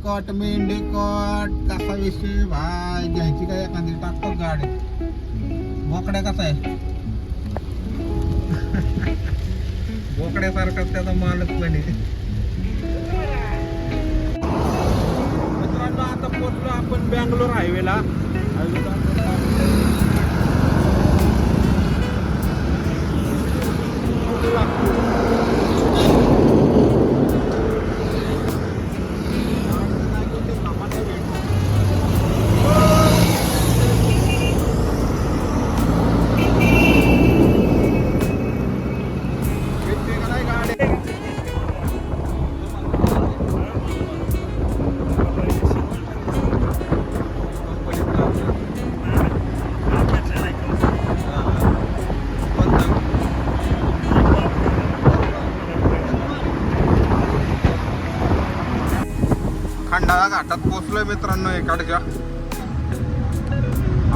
Cot मेंढी cot कसा विषय भाई घ्यायची काय एखादी टाकतो गाडी बोकड्या कसा आहे बोकड्यासारखाच त्याचा मालक पण आहे मित्रांनो आता पोहोचलो आपण बँगलोर हायवेला खंडाळा घाटात पोहोचलोय मित्रांनो इकडच्या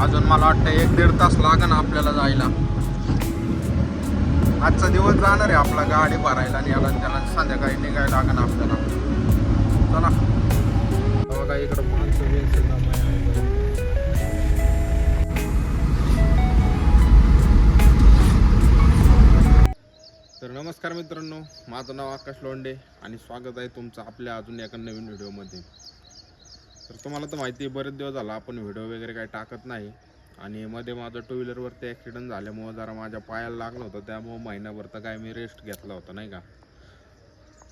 अजून मला वाटतं 1-1.5 तास लागेल आपल्याला जायला आजचा दिवस जाणार आहे आपला गाडी भरायला आणि याला त्याला संध्याकाळी निघायला लागेल आपल्याला चला बघा इकडं माणसं तर नमस्कार मित्रांनो माझं नाव आकाश लोंढे आणि स्वागत आहे तुमचं आपल्या अजून एका नवीन व्हिडिओमध्ये तर तुम्हाला तर माहिती आहे बरेच दिवस झाला आपण व्हिडिओ वगैरे काही टाकत नाही आणि मध्ये माझं 2 व्हीलरवरती ॲक्सिडेंट झाल्यामुळं जरा माझ्या पायाला लागलं होतं त्यामुळं महिनाभर तर काय मी रेस्ट घेतला होता नाही का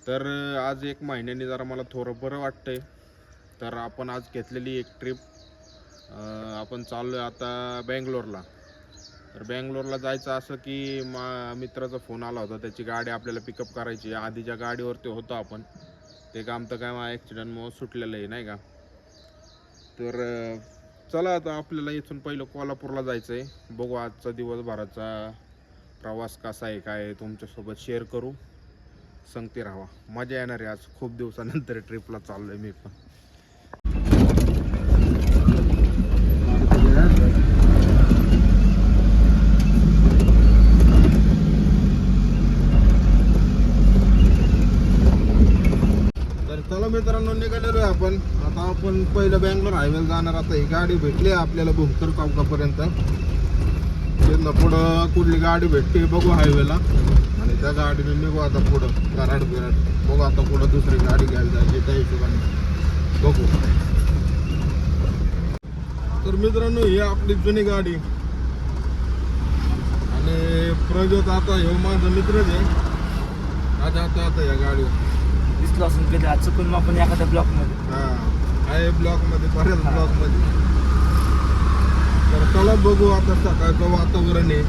तर आज 1 महिन्याने जरा मला थोडं बरं वाटतंय तर आपण आज घेतलेली एक ट्रिप आपण चाललो आहे आता बेंगलोरला तर बेंगलोरला जायचं असं की मित्राचा फोन आला होता त्याची गाडी आपल्याला पिकअप करायची आधीच्या गाडीवरती होतो आपण ते काम तर काय माझ्या ॲक्सिडेंटमुळं सुटलेलं आहे नाही का तर चला आता आपल्याला इथून पहिलं कोल्हापूरला जायचं आहे बघू आजचा दिवसभराचा प्रवास कसा आहे काय तुमच्यासोबत शेअर करू सांगते राहा मजा येणार आहे आज खूप दिवसानंतर ट्रिपला चाललो आहे मी पण चला मित्रांनो निघालेलो आहे आपण आता आपण पहिलं बेंगलोर हायवेला जाणार आता ही गाडी भेटली आपल्याला भुमकर चौकापर्यंत तिथनं पुढं कुठली गाडी भेटते बघू हायवेला आणि त्या गाडीने निघू आता पुढं कराड बिराड बघू आता पुढं दुसरी गाडी घ्यायला जायची त्या हिशोबाने बघू तर मित्रांनो ही आपली जुनी गाडी आणि प्रज्योत आता हे माझा मित्रच आहे आता आता आता या गाडीवर दिसलो असून कधी आज चुकून आपण एखाद्या ब्लॉकमध्ये आहे ब्लॉकमध्ये बऱ्याच ब्लॉकमध्ये तर चला बघू आता सकाळचं वातावरण आहे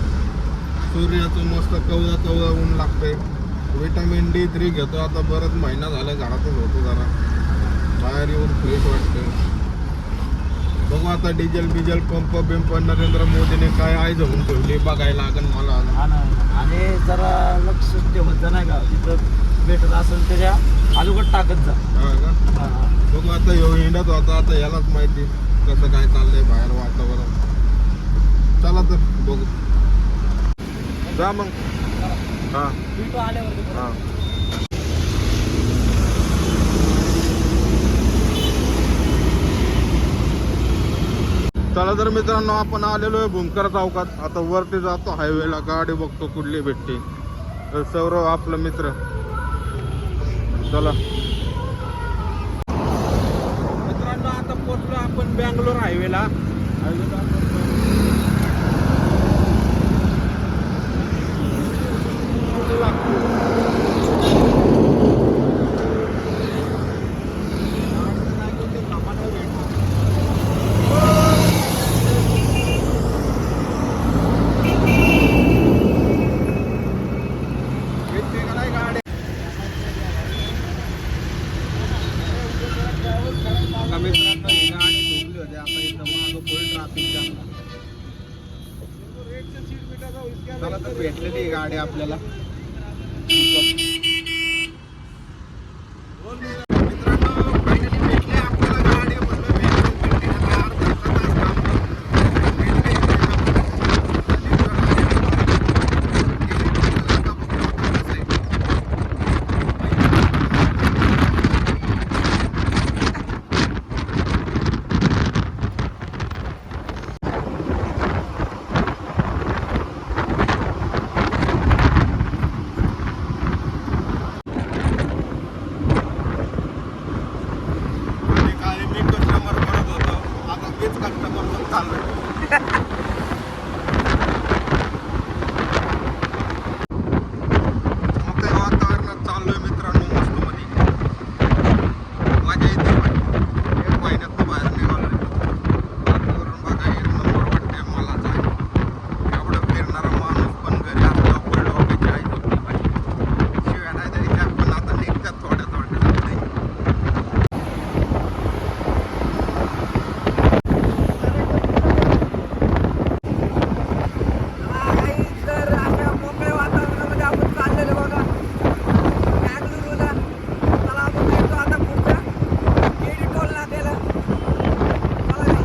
सूर्याचं मस्त कवळा कवळा ऊन लागतंय विटामिन D3 घेतो आता बराच महिना झाला घरातच होतो जरा बाहेर येऊन फ्रेश वाटतं बघू आता डिझेल पंप बिंप नरेंद्र मोदीने काय आहे जाऊन ठेवली बघायला लागेल मला आणि जरा लक्ष ठेवत नाही का तिथं भेटत असेल त्याच्या अलीकडे टाकत जा का बघू आता येऊ हिंडत होता आता यालाच माहिती कसं काय चाललंय बाहेर वातावरण चला तर बघू जा मग हां हां चला तर मित्रांनो आपण आलेलो आहे भूमकर चौकात आता वरती जातो हायवेला गाडी बघतो कुठली भेटते तर सौरव आपला मित्र चला मित्रांनो आता पोहोचलो आपण बँगलोर हायवेला चला तर भेटलेली गाडी आपल्याला कस्टमर चाललोय. मोकळ्या वातावरणात चाललोय मित्रांनो, मस्त मध्ये मजा येते भाई. 1 महिन्यात बाहेर निघालोय. वातावरण बघा एक नंबर वाटतंय मला जाय. एवढं फिरणारा माणूस पण घरी असला पडलं डोक्याची आई होती भाई. शिव्या नाही द्यायच्या पण आता निघतात थोड्या थोड्या जाते. तर अशा मोकळ्या वातावरणामध्ये आपण चाललेलो बघा बँगळुरूला. चला आपण भेटतो आता पुढच्या केडी टोल नाक्याला. चला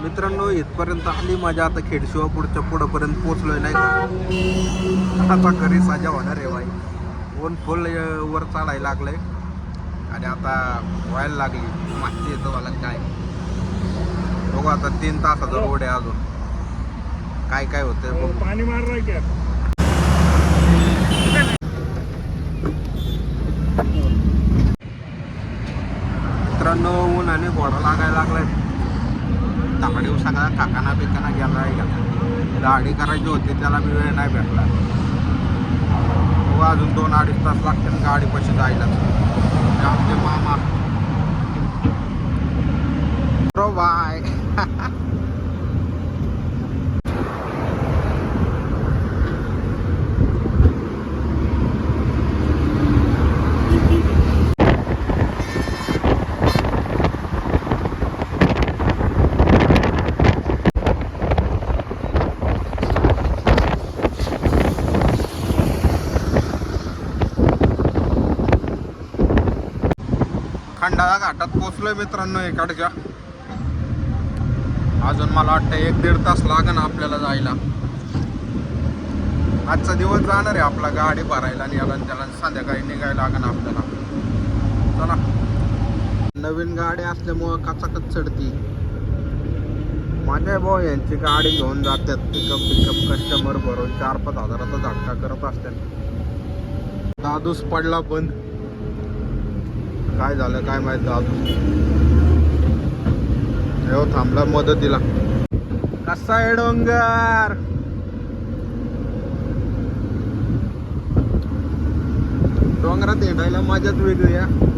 मित्रांनो, इथपर्यंत आली माझ्या. आता खेडशिवापूरच्या पुढंपर्यंत पोहोचलोय नाही का. आता घरी साजा होणार आहे बाई. ऊन फुल वर चढायला लागलंय आणि आता व्हायला लागली माहिती येतं मला काय. बघू आता 3 तासाचा रोड आहे अजून. काय काय होतंय बघू. पाणी मारलाय की मित्रांनो, ऊन आणि घोडा लागायला लागलाय. दाढी सगळा काकाना बिकाना गेला. दाढी करायची होती त्याला बी वेळ नाही भेटला. अजून 2-2.5 तास लागतील गाडी पशी जायला. आमचे मामा बाय. खंडाळा घाटात पोचलोय मित्रांनो इकडच्या. अजून मला वाटतं 1-1.5 तास लागेल आपल्याला जायला. आजचा दिवस जाणार आहे आपला गाडी भरायला आणि याला त्याला संध्याकाळी निघायला लागेल आपल्याला. चला, नवीन गाडी असल्यामुळं कचाकच चढती. माझ्या भाऊ यांची गाडी घेऊन जातात पिकअप कस्टमर भरून 4-5 हजाराचा झटका करत असतात. दादूस पडला बंद. काय झालं काय माहित. दादूस थांबला मदतीला. कसा आहे डोंगर. डोंगरात हिंडायला मजाच वेगळी आहे.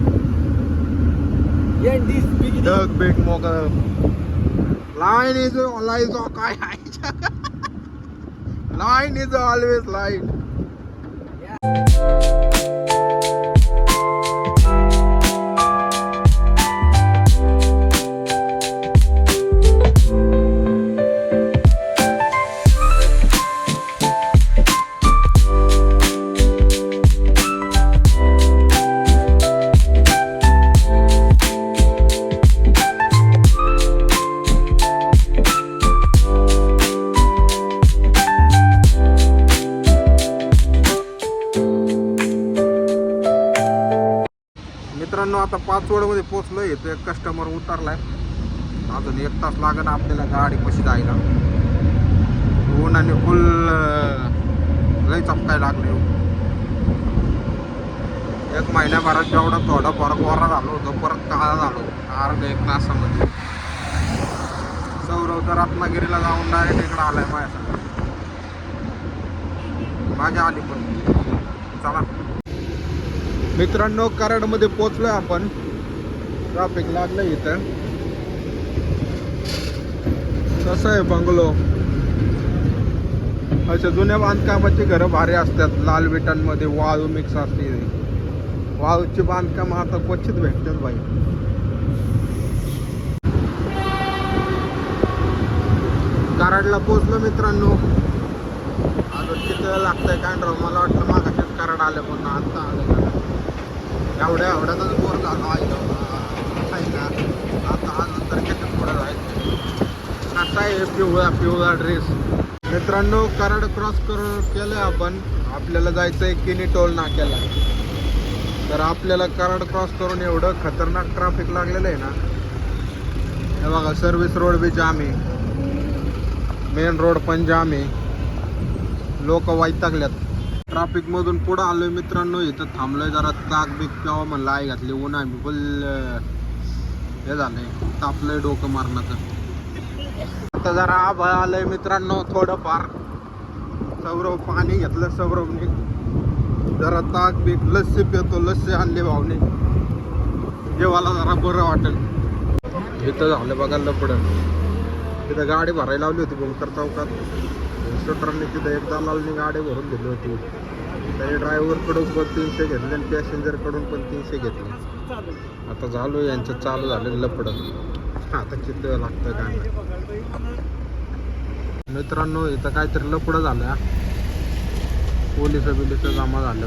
ढग बेग मोग लाईन इज काय लाईन इज ऑलवेज लाईन. मित्रांनो आता पाचवडमध्ये पोहोचलोय. इथं एक कस्टमर उतरलाय. अजून 1 तास लागेल आपल्याला गाडी कशी जायला. उन्हाने फुल लय चपकाय लागले. 1 महिन्याभरात जेवढा थोडा फरक वरा झालो होतो परत काळा झालो अर्ध्या 1 तासामध्ये. सौरव तर रत्नागिरीला जाऊन डायरेक्ट इकडं आलाय माझ्यासाठी. माझ्या आली पण चला मित्रांनो, कराडमध्ये पोचलोय आपण. ट्रॅफिक लागलं इथं. कसं आहे बंगलो, अशा जुन्या बांधकामाची घरं भारी असतात. लाल विटांमध्ये वाळू मिक्स असते. वाळूची बांधकाम आता क्वचित भेटतात बाई. कराडला पोचलो मित्रांनो. अजून किती वेळ लागतंय काय राव. मला वाटलं मागाशीच कराड आलं पण आता आलं. एवढ्यातच बोर झालो आता अजून तर किती पुढे जायचं. कसा आहे पिवळा ड्रेस. मित्रांनो, कराड क्रॉस केलं आपण. आपल्याला जायचं आहे किनी टोल नाक्याला. तर आपल्याला कराड क्रॉस करून एवढं खतरनाक ट्रॅफिक लागलेलं आहे ना. हे बघा, सर्व्हिस रोड बी जाम आहे, मेन रोड पण जाम आहे. लोक वैतागल्यात. ट्रॅफिक मधून पुढं आलोय मित्रांनो. इथं थांबलोय जरा ताक बीक प्यावं म्हणलं. आई घातली. उन्हा फुल हे झालंय, तापलंय डोकं मारण्याचं. आता जरा आभाळ आलंय मित्रांनो थोडंफार. सौरव पाणी घेतलं सौरवने. जरा ताक बीक लस्सी पितो. लस्सी आणली भावने. जेवायला जरा बरं वाटेल. इथं झालं बघायला पुढं. तिथं गाडी भरायला लावली होती बोलकर चौकात. इन्स्ट्रक्टरने तिथं एक दलालनी गाडी भरून दिली होती. त्याने ड्रायव्हरकडून पण 300 घेतले आणि पॅसेंजरकडून पण 300 घेतले. आता झालो यांचं चालू झालेलं लपडं. आता किती वेळ लागतं काय मित्रांनो. इथं काहीतरी लपडं झालं. पोलिस जमा झालं.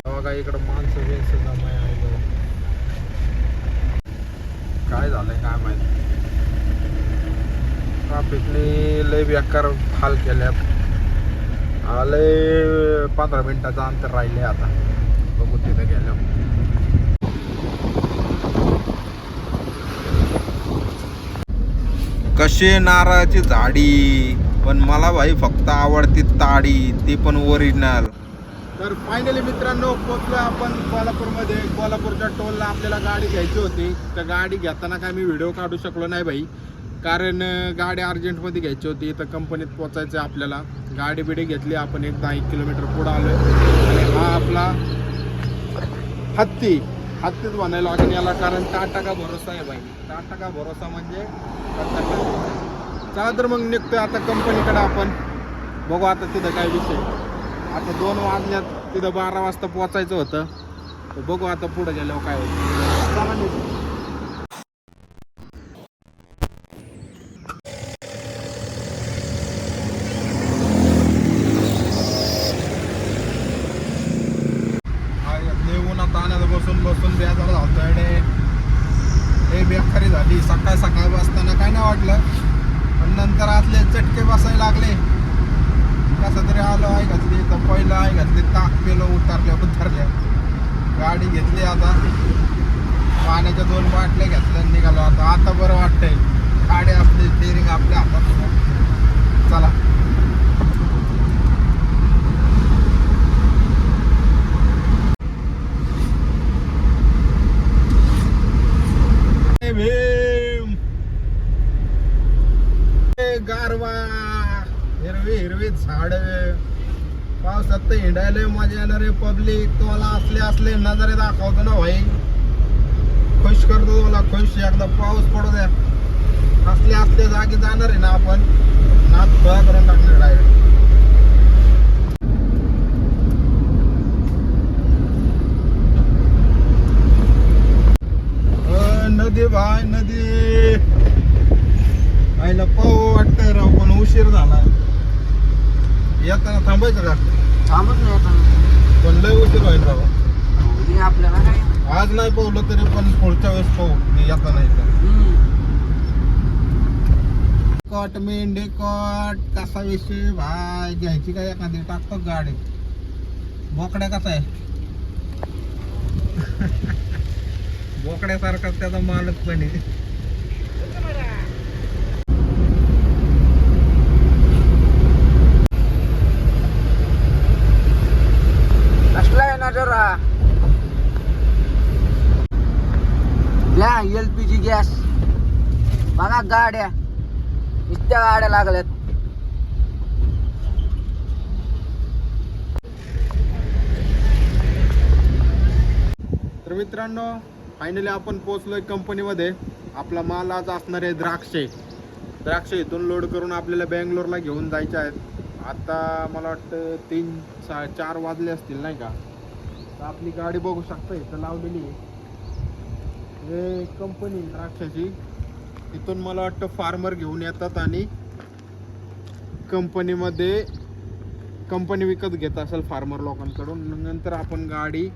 बघा इकडं माणसं जमा आहे. काय झालंय काय माहिती. ट्रॅफिकने लय बेकार हाल केल्यात. लय 15 मिनिटाचं अंतर राहिले. आता बघू तिथे गेल्या. कशी नारळाची झाडी, पण मला भाई फक्त आवडती ताडी, ती पण ओरिजिनल. तर फायनली मित्रांनो पोचलो आपण कोल्हापूरमध्ये. कोल्हापूरच्या टोलला आपल्याला गाडी घ्यायची होती. तर गाडी घेताना काय मी व्हिडिओ काढू शकलो नाही भाई, कारण गाडी अर्जंटमध्ये घ्यायची होती. तर कंपनीत पोचायचं आहे आपल्याला. गाडी बिडी घेतली आपण. 10 किलोमीटर पुढं आलो आहे. आणि हा आपला हत्तीच म्हणायला लागेल याला, कारण टाटा का भरोसा आहे भाई. टाटा का भरोसा म्हणजे चला तर मग निघतोय आता कंपनीकडे आपण. बघू आता तिथं काय विषय. आता 2 वाजल्यात. तिथं 12 वाजता पोचायचं होतं. तर बघू आता पुढे गेल्यावर काय होतं. चला निघू. बसून बेजार झालतोय. हे बेकारी झाली. सकाळ बसताना काय नाही वाटलं, पण नंतर आतले चटके बसायला लागले. कसं तरी आलो. आई घातली तर पहिलं आई घातली. ताक पेलो. उतरल्या गाडी घेतली. आता पाण्याच्या 2 बाटल्या घेतल्या निघालो. आता बरं वाटतंय. गाडी असली स्टेरिंग आपल्या हातात. चला गारवा, हिरवी झाड. पावसात तर हिंडायला मजा येणार आहे. पब्लिक तुम्हाला असले नजारे दाखवतो ना भाई. खुश करतो तुम्हाला. खुश. एकदा पाऊस पडू द्या. असल्या जागी जाणार आहे ना आपण. नाच खुळा करून टाकणार डायरेक्ट. नदी भाई नदी. आईला पाहू वाटतंय राव, पण उशीर झाला. येताना थांबायचं का? थांबत नाही आता. पण लय उशीर होईल राव. आपल्याला काय आज नाही पावलं तरी पण पुढच्या वेळेस पाहू. येताना कट मेंढे कट कसा विषय भाई. घ्यायची काय एखादी टाकतो गाडी. बोकड्या कसा आहे बोकड्यासारखा त्याचा मालक पण आहे. कसला आहे नजारा. घ्या LPG गॅस. बघा गाड्या, इतक्या गाड्या लागल्यात. तर मित्रांनो, फायनली आपण पोहोचलोय कंपनीमध्ये. आपला माल आज असणार आहे द्राक्ष इथून लोड करून आपल्याला बँगलोरला घेऊन जायचे आहेत. आता मला वाटतं 3-4 वाजले असतील नाही का. तर आपली गाडी बघू शकता इथं लावलेली आहे. हे कंपनी द्राक्षाची. इथून मला वाटतं फार्मर घेऊन येतात आणि कंपनी विकत घेत असेल फार्मर लोकांकडून. नंतर आपण गाडी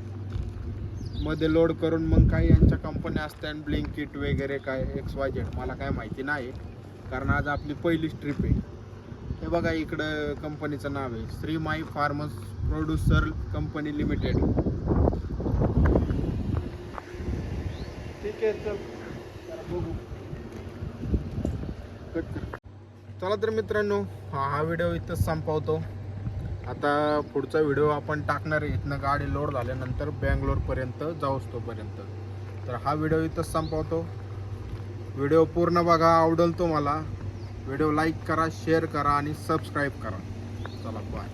मध्ये लोड करून मग काही यांच्या कंपन्या असतात, ब्लिंकिट वगैरे काय XYZ मला काय माहिती नाही, कारण आज आपली पहिलीच ट्रिप आहे. हे बघा इकडं कंपनीचं नाव आहे श्री माई फार्मर्स प्रोड्युसर कंपनी लिमिटेड. ठीक आहे, चल बघू. कट कर. चला तर मित्रांनो, हा व्हिडिओ इथंच संपवतो. आता पुढचा व्हिडिओ आपण टाकणार आहे इथनं गाडी लोड झाल्यानंतर बँगलोरपर्यंत जाऊस तोपर्यंत. तर हा व्हिडिओ इथंच संपवतो. व्हिडिओ पूर्ण बघा, आवडेल तुम्हाला. व्हिडिओ लाईक करा, शेअर करा आणि सबस्क्राईब करा. चला बाय.